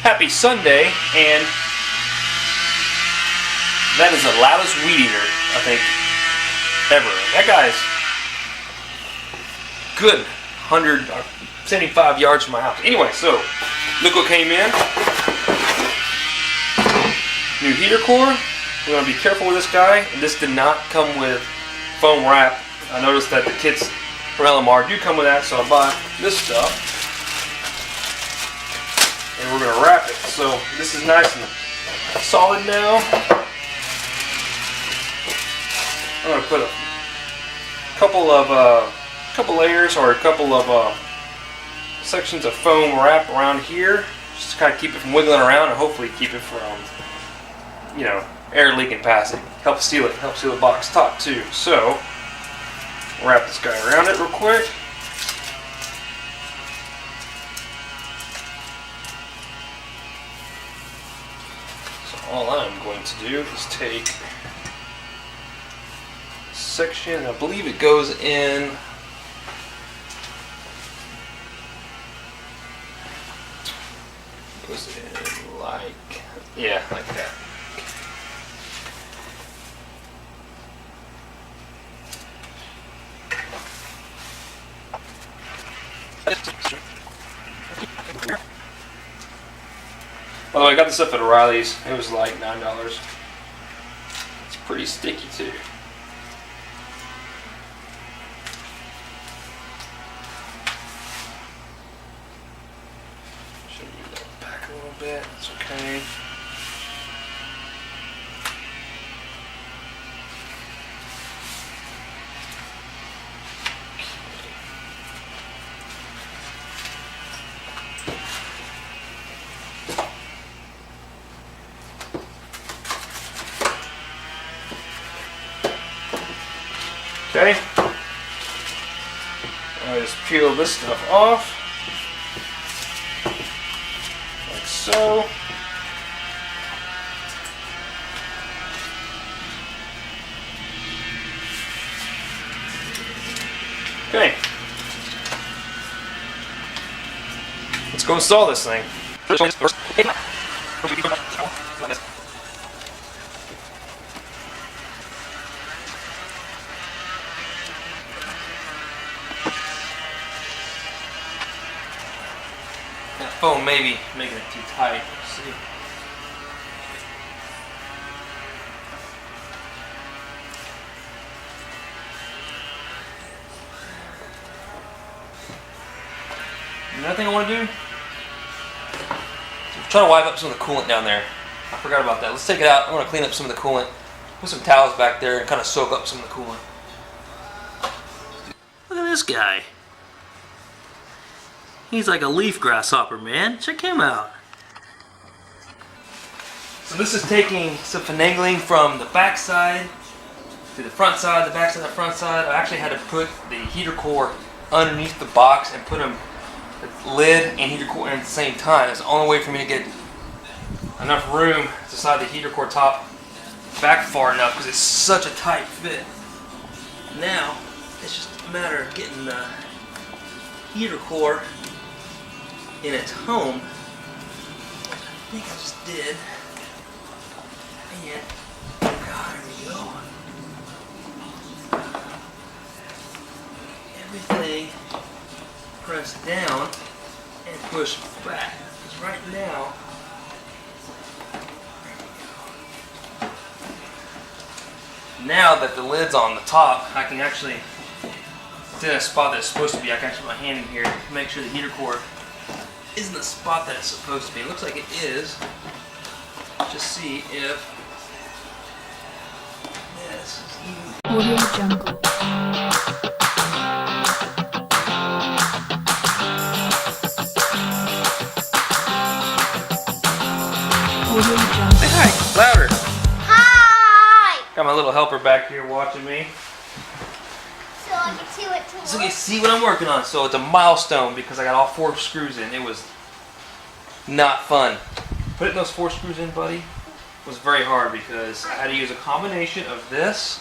Happy Sunday, and that is the loudest weed eater, I think, ever. That guy's good 175 yards from my house. Anyway, so look what came in. New heater core. We're going to be careful with this guy. And this did not come with foam wrap. I noticed that the kits from LMR do come with that, so I bought this stuff. And we're going to wrap it. So this is nice and solid now. I'm going to put a couple layers or a couple of sections of foam wrap around here, just to kind of keep it from wiggling around and hopefully keep it from, you know, air leaking past it. Help seal the box top too. So wrap this guy around it real quick. So all I'm going to do is take this section, I believe it goes in like, yeah, like that. Although I got this stuff at O'Reilly's, it was like $9. It's pretty sticky too. Should move that back a little bit. That's okay. Okay, I just peel this stuff off, like so. Okay, let's go install this thing. That foam may be making it too tight. Let's see. Another thing I want to do? I'm trying to wipe up some of the coolant down there. I forgot about that. Let's take it out. I want to clean up some of the coolant. Put some towels back there and kind of soak up some of the coolant. Look at this guy. He's like a leaf grasshopper, man. Check him out. So this is taking some finagling from the back side to the front side, the back side, the front side. I actually had to put the heater core underneath the box and put them, the lid and heater core in at the same time. It's the only way for me to get enough room to slide the heater core top back far enough because it's such a tight fit. Now, it's just a matter of getting the heater core in its home. I think I just did. And God, here we go. Everything pressed down and pushed back. Because right now, now that the lid's on the top, I can actually, it's in a spot that it's supposed to be. I can actually put my hand in here to make sure the heater core is in the spot that it's supposed to be. It looks like it is. Just see if this is even. Audio Jungle. Audio Jungle. Say hi, louder. Hi! Got my little helper back here watching me. So I can see what to So work. you see what I'm working on. So it's a milestone because I got all 4 screws in. It was not fun. Putting those 4 screws in, buddy, was very hard because I had to use a combination of this,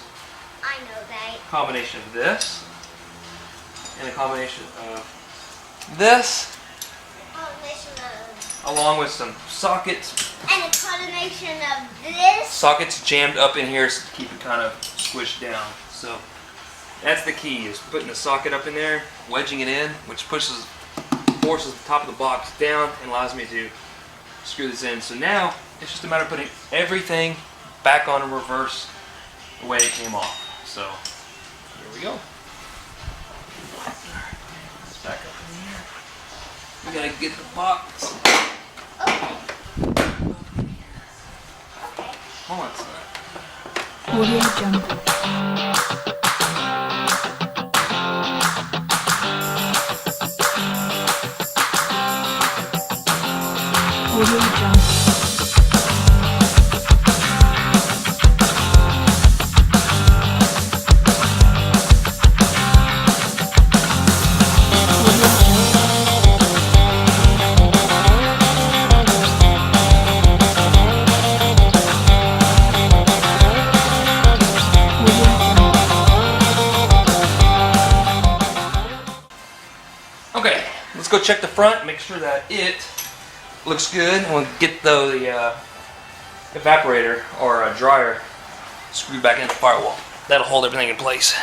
I know that. combination of this, and a combination of this, Combination of along with some sockets. And a combination of this. Sockets jammed up in here to keep it kind of squished down. So that's the key, is putting the socket up in there, wedging it in, which forces the top of the box down and allows me to screw this in. So now it's just a matter of putting everything back on in reverse the way it came off. So here we go. It's back up in here. We gotta get the box. Okay. Hold on, son. Audio Jungle. Audio Jungle. Okay, let's go check the front, make sure that it looks good. And we'll get the evaporator or dryer screwed back into the firewall. That'll hold everything in place.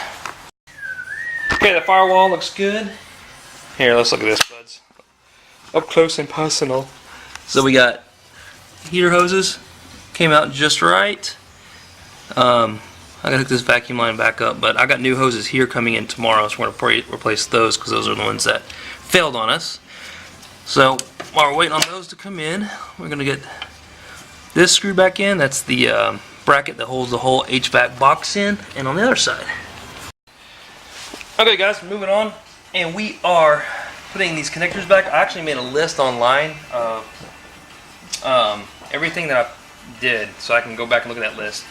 Okay, the firewall looks good. Here, let's look at this, buds. Up close and personal. So we got heater hoses, came out just right. I gotta hook this vacuum line back up, but I got new hoses here coming in tomorrow, so we're gonna replace those because those are the ones that failed on us. So while we're waiting on those to come in, we're gonna get this screwed back in. That's the bracket that holds the whole HVAC box in, and on the other side. Okay, guys, moving on, and we are putting these connectors back. I actually made a list online of everything that I did, so I can go back and look at that list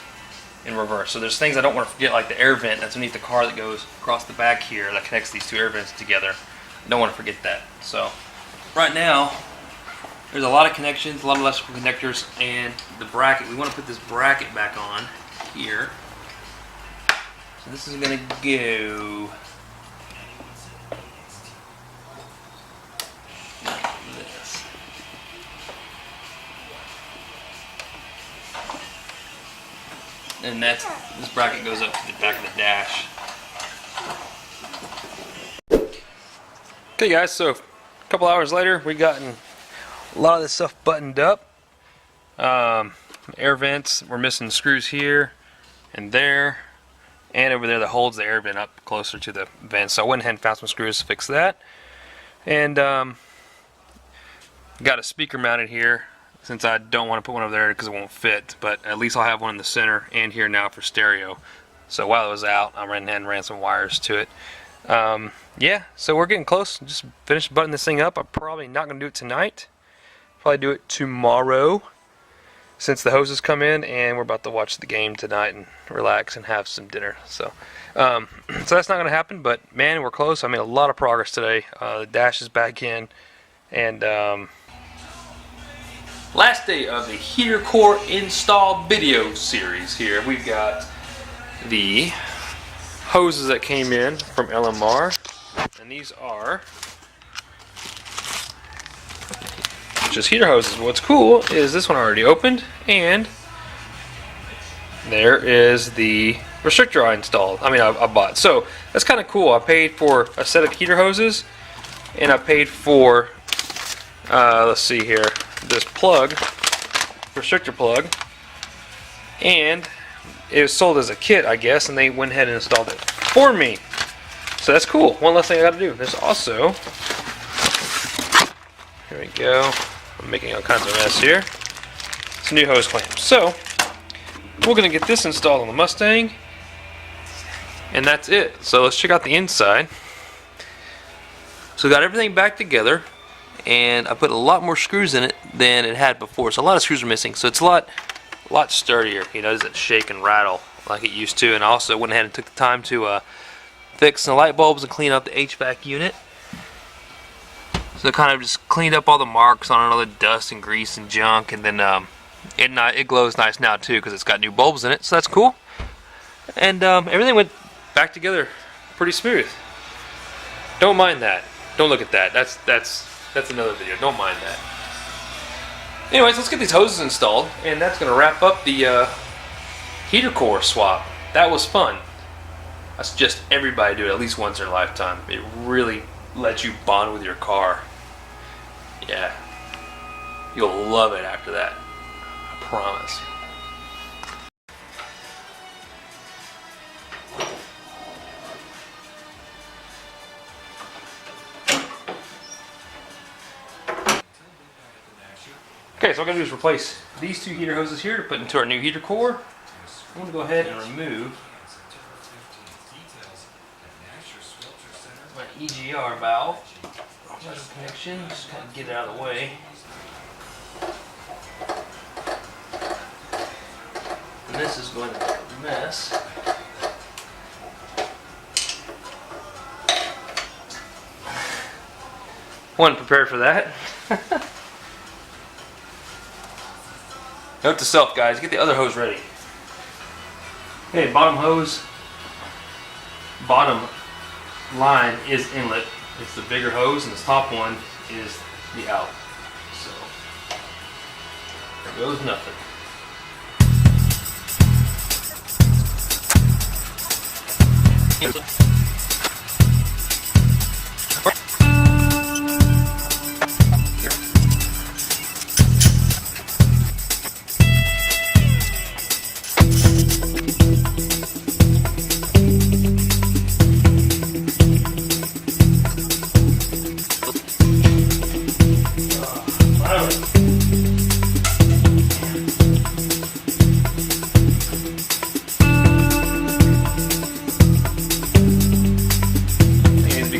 in reverse. So there's things I don't want to forget, like the air vent that's underneath the car that goes across the back here that connects these two air vents together. I don't want to forget that. So right now there's a lot of connections, a lot of electrical connectors, and the bracket. We want to put this bracket back on here. So this is going to go like this. And this bracket goes up to the back of the dash. Okay, guys, so a couple hours later, we've gotten a lot of this stuff buttoned up. Air vents, we're missing screws here and there, and over there that holds the air vent up closer to the vent. So I went ahead and found some screws to fix that. And got a speaker mounted here, since I don't want to put one over there because it won't fit, but at least I'll have one in the center and here now for stereo. So while it was out, I ran ahead and ran some wires to it. Yeah, so we're getting close. Just finished buttoning this thing up. I'm probably not going to do it tonight. Probably do it tomorrow, since the hoses come in, and we're about to watch the game tonight and relax and have some dinner. So so that's not going to happen, but man, we're close. I made a lot of progress today. The dash is back in, and last day of the heater core install video series here. We've got the hoses that came in from LMR, and these are just heater hoses. What's cool is this one already opened, and there is the restrictor I installed. I bought. So that's kind of cool. I paid for a set of heater hoses, and I paid for let's see here, this plug, restrictor plug, and it was sold as a kit, I guess, and they went ahead and installed it for me. So that's cool. One less thing I got to do. There's also, here we go. I'm making all kinds of mess here. Some new hose clamps. So we're gonna get this installed on the Mustang, and that's it. So let's check out the inside. So we got everything back together, and I put a lot more screws in it than it had before. So a lot of screws are missing. So it's a lot sturdier. You know, it doesn't shake and rattle like it used to. And I also went ahead and took the time to fix the light bulbs and clean up the HVAC unit. So I kind of just cleaned up all the marks on all the dust and grease and junk, and then it glows nice now too because it's got new bulbs in it. So that's cool. And everything went back together pretty smooth. Don't mind that. Don't look at that. That's another video. Don't mind that. Anyways, let's get these hoses installed, and that's going to wrap up the heater core swap. That was fun. I suggest everybody do it at least once in their lifetime. It really lets you bond with your car. Yeah. You'll love it after that. I promise. Okay, so what I'm going to do is replace these two heater hoses here to put into our new heater core. I'm going to go ahead and remove my EGR valve. Connection, just kind of get it out of the way. And this is going to be a mess. Wasn't prepared for that. Note to self, guys, get the other hose ready. Okay, bottom hose, bottom line is inlet. It's the bigger hose, and this top one is the out. So, there goes nothing.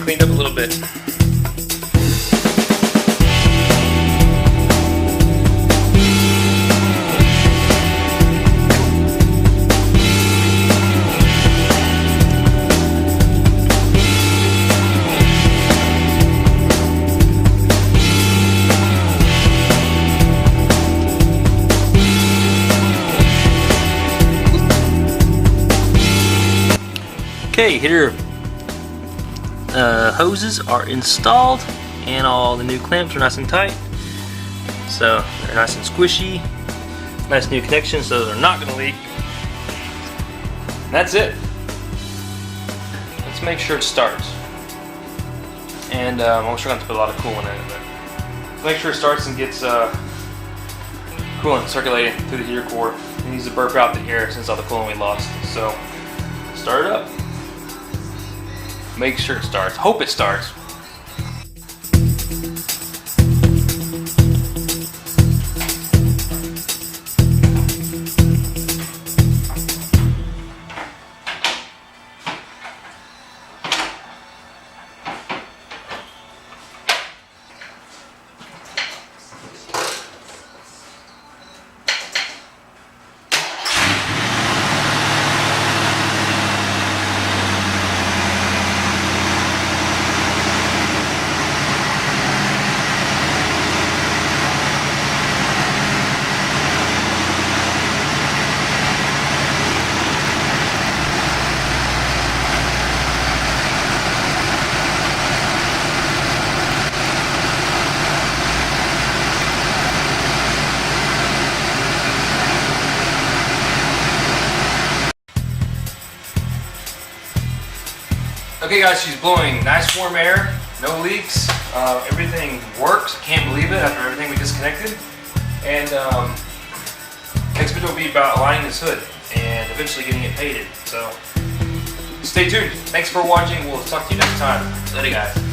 Cleaned up a little bit. Okay, heater hoses are installed, and all the new clamps are nice and tight, so they're nice and squishy. Nice new connections, so they're not going to leak. And that's it. Let's make sure it starts. And I'm sure I'm going to put a lot of coolant in it, but make sure it starts and gets coolant circulating through the heater core. It needs to burp out the air since all the coolant we lost. So start it up. Make sure it starts. Hope it starts. Okay guys, she's blowing nice warm air, no leaks, everything works. Can't believe it after everything we disconnected. And next video will be about aligning this hood and eventually getting it painted. So stay tuned. Thanks for watching. We'll talk to you next time. Later guys.